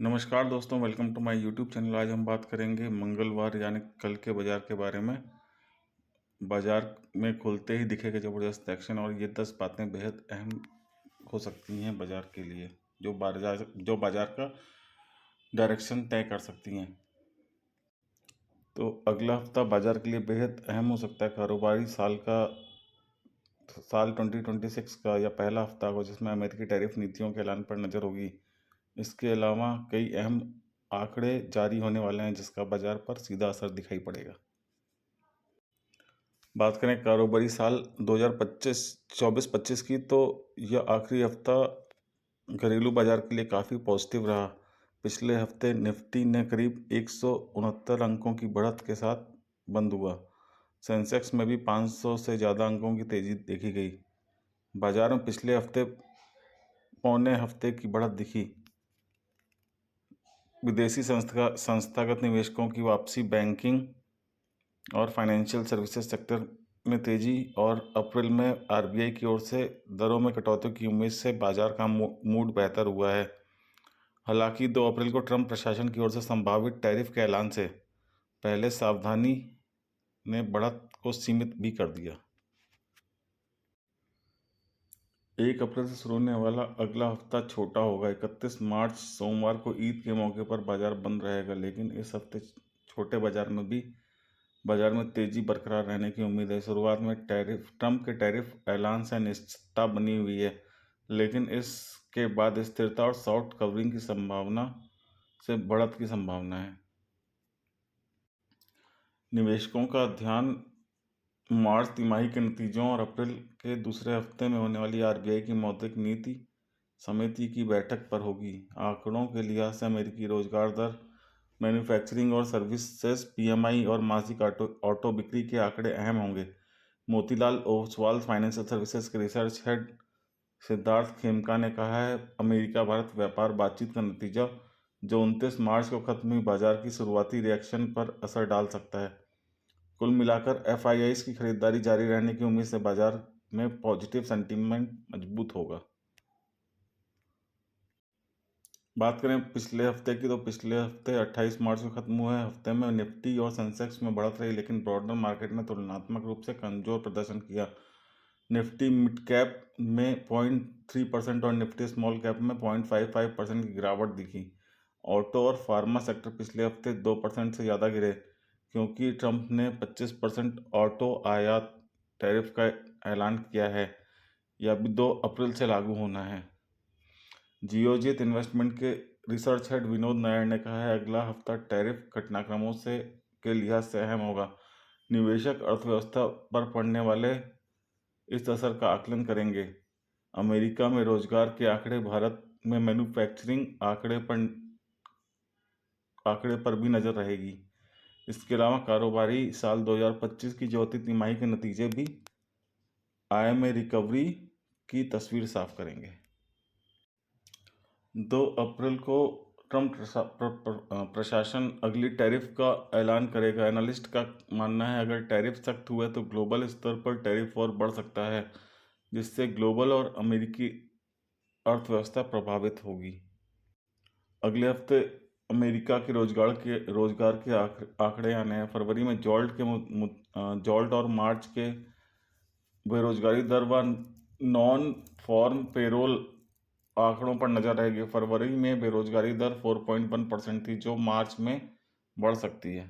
नमस्कार दोस्तों, welcome to my YouTube channel. आज हम बात करेंगे मंगलवार यानी कल के बाज़ार के बारे में। बाज़ार में खुलते ही दिखेगा ज़बरदस्त एक्शन और ये 10 बातें बेहद अहम हो सकती हैं बाज़ार के लिए, जो बाज़ार का डायरेक्शन तय कर सकती हैं। तो अगला हफ्ता बाज़ार के लिए बेहद अहम हो सकता है। कारोबारी साल 2026 का या पहला हफ्ता हो जिसमें अमेरिकी टैरिफ नीतियों के ऐलान पर नज़र होगी। इसके अलावा कई अहम आंकड़े जारी होने वाले हैं जिसका बाजार पर सीधा असर दिखाई पड़ेगा। बात करें कारोबारी साल 2024-25 की, तो यह आखिरी हफ्ता घरेलू बाजार के लिए काफ़ी पॉजिटिव रहा। पिछले हफ्ते निफ्टी ने करीब 169 अंकों की बढ़त के साथ बंद हुआ। सेंसेक्स में भी 500 से ज़्यादा अंकों की तेज़ी देखी गई। बाजार में पिछले हफ्ते पौने हफ्ते की बढ़त दिखी। विदेशी संस्थागत निवेशकों की वापसी, बैंकिंग और फाइनेंशियल सर्विसेज सेक्टर में तेजी और अप्रैल में आरबीआई की ओर से दरों में कटौती की उम्मीद से बाजार का मूड बेहतर हुआ है। हालांकि 2 अप्रैल को ट्रंप प्रशासन की ओर से संभावित टैरिफ के ऐलान से पहले सावधानी ने बढ़त को सीमित भी कर दिया। 1 अप्रैल से शुरू होने वाला अगला हफ्ता छोटा होगा। 31 मार्च सोमवार को ईद के मौके पर बाजार बंद रहेगा, लेकिन इस हफ्ते छोटे बाजार में तेजी बरकरार रहने की उम्मीद है। शुरुआत में ट्रंप के टैरिफ ऐलान से अनिश्चितता बनी हुई है, लेकिन इसके बाद स्थिरता और सॉफ्ट कवरिंग की संभावना से बढ़त की संभावना है। निवेशकों का ध्यान मार्च तिमाही के नतीजों और अप्रैल के दूसरे हफ्ते में होने वाली आरबीआई की मौद्रिक नीति समिति की बैठक पर होगी। आंकड़ों के लिहाज से अमेरिकी रोजगार दर, मैन्युफैक्चरिंग और सर्विसेज पीएमआई और मासिक ऑटो बिक्री के आंकड़े अहम होंगे। मोतीलाल ओसवाल फाइनेंशियल सर्विसेज के रिसर्च हेड सिद्धार्थ खेमका ने कहा है, अमेरिका भारत व्यापार बातचीत का नतीजा जो 29 मार्च को खत्म हुई बाजार की शुरुआती रिएक्शन पर असर डाल सकता है। कुल मिलाकर एफआईआईज की खरीदारी जारी रहने की उम्मीद से बाजार में पॉजिटिव सेंटीमेंट मजबूत होगा। बात करें पिछले हफ्ते की, तो पिछले हफ्ते 28 मार्च को खत्म हुए हफ्ते में निफ्टी और सेंसेक्स में बढ़त रही, लेकिन ब्रॉडर मार्केट ने तुलनात्मक रूप से कमजोर प्रदर्शन किया। निफ्टी मिड कैप में 0.3% और निफ्टी स्मॉल कैप में 0.55% की गिरावट दिखी। ऑटो और फार्मा सेक्टर पिछले हफ्ते 2% से ज़्यादा गिरे, क्योंकि ट्रंप ने 25% ऑटो आयात टैरिफ का ऐलान किया है। यह अभी 2 अप्रैल से लागू होना है। जियोजीत इन्वेस्टमेंट के रिसर्च हेड विनोद नायर ने कहा है, अगला हफ्ता टैरिफ घटनाक्रमों से के लिहाज से अहम होगा। निवेशक अर्थव्यवस्था पर पड़ने वाले इस असर का आकलन करेंगे। अमेरिका में रोजगार के आंकड़े, भारत में मैन्युफैक्चरिंग आंकड़े पर भी नजर रहेगी। इसके अलावा कारोबारी साल 2025 की चौथी तिमाही के नतीजे भी आय में रिकवरी की तस्वीर साफ करेंगे। 2 अप्रैल को ट्रंप प्रशासन अगली टैरिफ का ऐलान करेगा। एनालिस्ट का मानना है, अगर टैरिफ सख्त हुए तो ग्लोबल स्तर पर टैरिफ और बढ़ सकता है, जिससे ग्लोबल और अमेरिकी अर्थव्यवस्था प्रभावित होगी। अगले हफ्ते अमेरिका के रोजगार के आंकड़े आने हैं। फरवरी में जॉल्ट और मार्च के बेरोजगारी दर व नॉन फॉर्म पेरोल आंकड़ों पर नजर रहेगी। फरवरी में बेरोजगारी दर 4.1% थी, जो मार्च में बढ़ सकती है।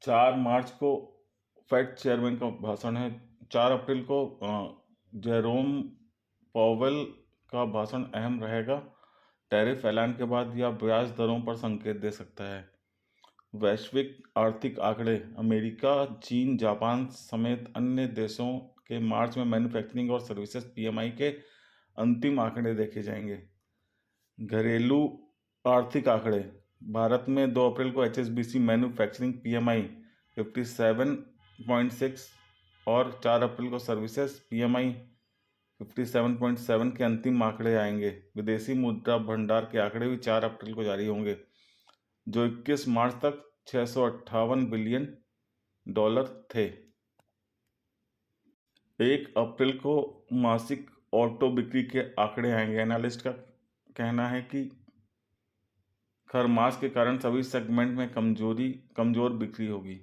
4 मार्च को फेड चेयरमैन का भाषण है। 4 अप्रैल को जेरोम पॉवेल का भाषण अहम रहेगा। टैरिफ ऐलान के बाद यह ब्याज दरों पर संकेत दे सकता है। वैश्विक आर्थिक आंकड़े, अमेरिका, चीन, जापान समेत अन्य देशों के मार्च में मैन्युफैक्चरिंग और सर्विसेज पीएमआई के अंतिम आंकड़े देखे जाएंगे। घरेलू आर्थिक आंकड़े, भारत में 2 अप्रैल को एचएसबीसी मैन्युफैक्चरिंग पीएमआई 57.6 और 4 अप्रैल को सर्विसेज पीएमआई 57.7 के अंतिम आंकड़े आएंगे। विदेशी मुद्रा भंडार के आंकड़े भी 4 अप्रैल को जारी होंगे, जो 21 मार्च तक $658 बिलियन थे। 1 अप्रैल को मासिक ऑटो बिक्री के आंकड़े आएंगे। एनालिस्ट का कहना है कि खरमास के कारण सभी सेगमेंट में कमजोर बिक्री होगी।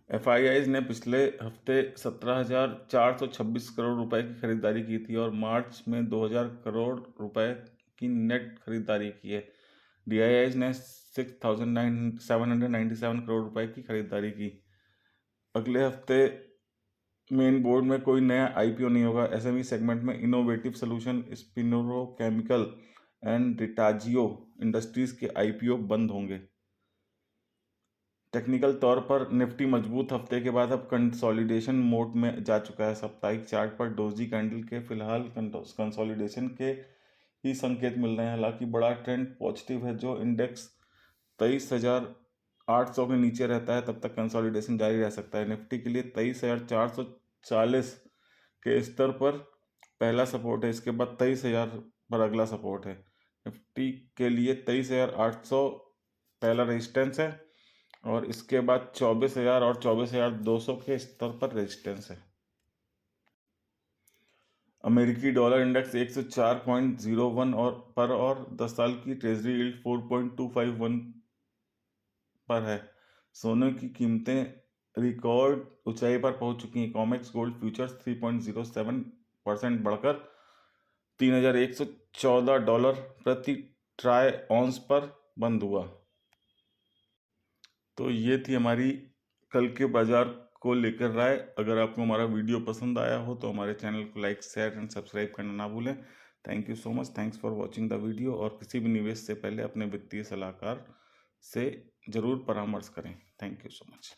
एफआईआईज ने पिछले हफ्ते 17,426 करोड़ रुपए की खरीदारी की थी और मार्च में 2,000 करोड़ रुपए की नेट खरीदारी की है। डीआईआईज ने 6,797 करोड़ रुपए की खरीदारी की। अगले हफ्ते मेन बोर्ड में कोई नया आईपीओ नहीं होगा। एसएमई सेगमेंट में इनोवेटिव सोल्यूशन, स्पिनोरो केमिकल एंड रिटाजियो इंडस्ट्रीज के आईपीओ बंद होंगे। टेक्निकल तौर पर निफ्टी मजबूत हफ्ते के बाद अब कंसोलिडेशन मोड में जा चुका है। साप्ताहिक चार्ट पर डोजी कैंडल के फिलहाल कंसोलिडेशन के ही संकेत मिल रहे हैं। हालांकि बड़ा ट्रेंड पॉजिटिव है। जो इंडेक्स 23,800 के नीचे रहता है तब तक कंसोलिडेशन जारी रह सकता है। निफ्टी के लिए 23,440 के स्तर पर पहला सपोर्ट है। इसके बाद 23,000 पर अगला सपोर्ट है। निफ्टी के लिए 23,800 पहला रेजिस्टेंस है और इसके बाद 24,000 और 24,200 के स्तर पर रेजिस्टेंस है। अमेरिकी डॉलर इंडेक्स 104.01 और 10 साल की ट्रेजरी यील्ड 4.251 पर है। सोने की कीमतें रिकॉर्ड ऊंचाई पर पहुंच चुकी हैं। कॉमेक्स गोल्ड फ्यूचर्स 3.07% बढ़कर $3,114 प्रति ट्राई ऑन्स पर बंद हुआ। तो ये थी हमारी कल के बाजार को लेकर राय। अगर आपको हमारा वीडियो पसंद आया हो तो हमारे चैनल को लाइक, शेयर एंड सब्सक्राइब करना ना भूलें। Thank you so much. Thanks for watching the video. और किसी भी निवेश से पहले अपने वित्तीय सलाहकार से ज़रूर परामर्श करें। Thank you so much.